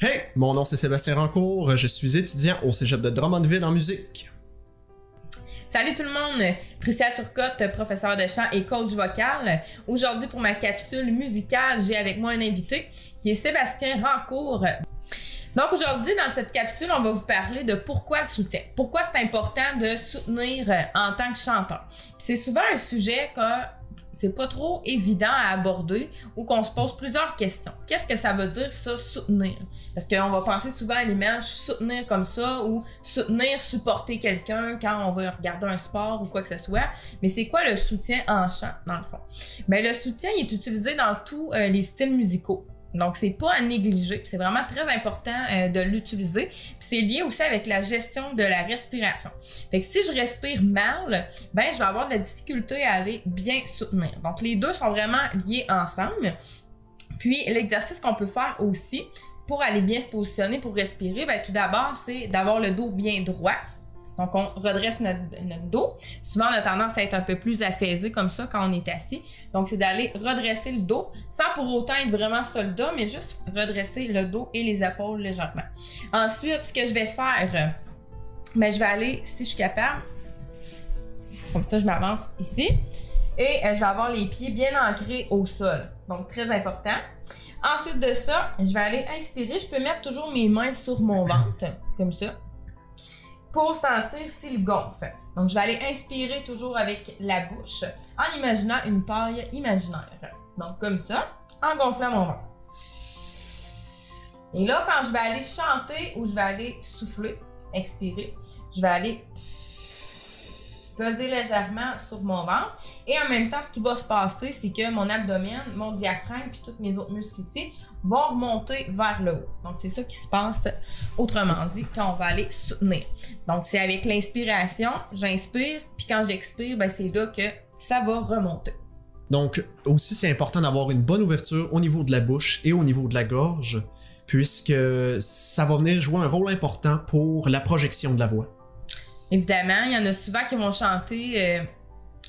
Hey, mon nom c'est Sébastien Rancourt, je suis étudiant au Cégep de Drummondville en musique. Salut tout le monde, Tricia Turcotte, professeure de chant et coach vocal. Aujourd'hui pour ma capsule musicale, j'ai avec moi un invité qui est Sébastien Rancourt. Donc aujourd'hui dans cette capsule, on va vous parler de pourquoi le soutien. Pourquoi c'est important de soutenir en tant que chanteur. C'est souvent un sujet que c'est pas trop évident à aborder ou qu'on se pose plusieurs questions. Qu'est-ce que ça veut dire ça, soutenir? Parce qu'on va penser souvent à l'image soutenir comme ça ou soutenir, supporter quelqu'un quand on va regarder un sport ou quoi que ce soit. Mais c'est quoi le soutien en chant dans le fond? Bien, le soutien il est utilisé dans tous les styles musicaux. Donc, c'est pas à négliger. C'est vraiment très important de l'utiliser. Puis c'est lié aussi avec la gestion de la respiration. Fait que si je respire mal, ben je vais avoir de la difficulté à aller bien soutenir. Donc, les deux sont vraiment liés ensemble. Puis, l'exercice qu'on peut faire aussi pour aller bien se positionner, pour respirer, ben tout d'abord, c'est d'avoir le dos bien droit. Donc, on redresse notre dos. Souvent, on a tendance à être un peu plus affaisé comme ça quand on est assis. Donc, c'est d'aller redresser le dos sans pour autant être vraiment soldat, mais juste redresser le dos et les épaules légèrement. Ensuite, ce que je vais faire, ben, je vais aller, si je suis capable, comme ça, je m'avance ici. Et je vais avoir les pieds bien ancrés au sol. Donc, très important. Ensuite de ça, je vais aller inspirer. Je peux mettre toujours mes mains sur mon ventre, comme ça, pour sentir s'il gonfle. Donc, je vais aller inspirer toujours avec la bouche en imaginant une paille imaginaire. Donc, comme ça, en gonflant mon ventre. Et là, quand je vais aller chanter ou je vais aller souffler, expirer, je vais aller peser légèrement sur mon ventre. Et en même temps, ce qui va se passer, c'est que mon abdomen, mon diaphragme, puis tous mes autres muscles ici vont remonter vers le haut. Donc, c'est ça qui se passe, autrement dit, quand on va aller soutenir. Donc, c'est avec l'inspiration, j'inspire, puis quand j'expire, ben, c'est là que ça va remonter. Donc, aussi, c'est important d'avoir une bonne ouverture au niveau de la bouche et au niveau de la gorge, puisque ça va venir jouer un rôle important pour la projection de la voix. Évidemment, il y en a souvent qui vont chanter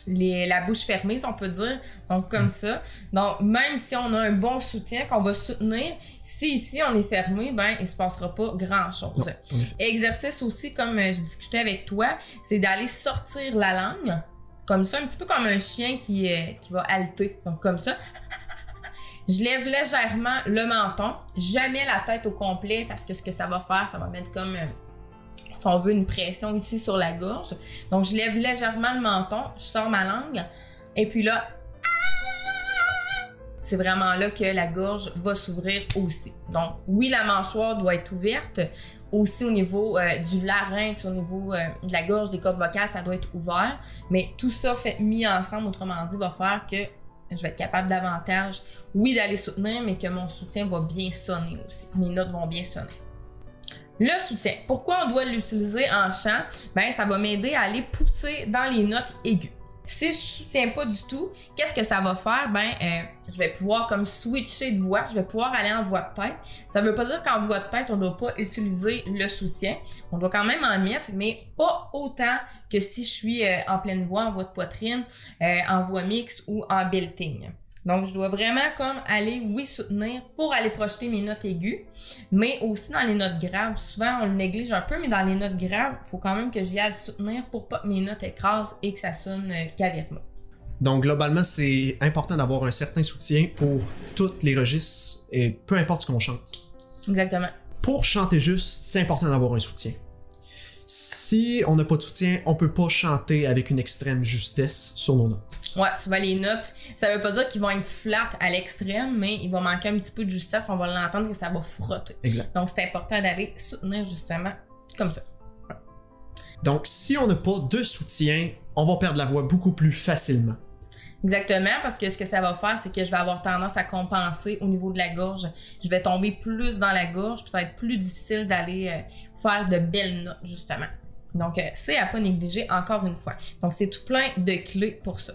la bouche fermée, si on peut dire, donc comme ça. Donc, même si on a un bon soutien, qu'on va soutenir, si ici on est fermé, ben il se passera pas grand-chose. Exercice aussi, comme je discutais avec toi, c'est d'aller sortir la langue, comme ça, un petit peu comme un chien qui va halter, donc comme ça. Je lève légèrement le menton, jamais la tête au complet, parce que ce que ça va faire, ça va mettre comme si on veut une pression ici sur la gorge. Donc, je lève légèrement le menton, je sors ma langue, et puis là, c'est vraiment là que la gorge va s'ouvrir aussi. Donc, oui, la mâchoire doit être ouverte, aussi au niveau du larynx, au niveau de la gorge, des cordes vocales, ça doit être ouvert, mais tout ça mis ensemble, autrement dit, va faire que je vais être capable davantage, oui, d'aller soutenir, mais que mon soutien va bien sonner aussi. Mes notes vont bien sonner. Le soutien. Pourquoi on doit l'utiliser en chant? Ben, ça va m'aider à aller pousser dans les notes aiguës. Si je soutiens pas du tout, qu'est-ce que ça va faire? Ben, je vais pouvoir comme switcher de voix, je vais pouvoir aller en voix de tête. Ça veut pas dire qu'en voix de tête, on doit pas utiliser le soutien. On doit quand même en mettre, mais pas autant que si je suis en pleine voix, en voix de poitrine, en voix mixte ou en belting. Donc, je dois vraiment comme aller, oui, soutenir pour aller projeter mes notes aiguës, mais aussi dans les notes graves. Souvent, on le néglige un peu, mais dans les notes graves, il faut quand même que j'y aille soutenir pour pas que mes notes écrasent et que ça sonne caverneux. Donc, globalement, c'est important d'avoir un certain soutien pour tous les registres, et peu importe ce qu'on chante. Exactement. Pour chanter juste, c'est important d'avoir un soutien. Si on n'a pas de soutien, on peut pas chanter avec une extrême justesse sur nos notes. Ouais, souvent les notes, ça veut pas dire qu'ils vont être flat à l'extrême, mais il va manquer un petit peu de justesse, on va l'entendre que ça va frotter. Exact. Donc c'est important d'aller soutenir justement comme ça. Donc si on n'a pas de soutien, on va perdre la voix beaucoup plus facilement. Exactement, parce que ce que ça va faire, c'est que je vais avoir tendance à compenser au niveau de la gorge. Je vais tomber plus dans la gorge, puis ça va être plus difficile d'aller faire de belles notes, justement. Donc, c'est à pas négliger encore une fois. Donc, c'est tout plein de clés pour ça.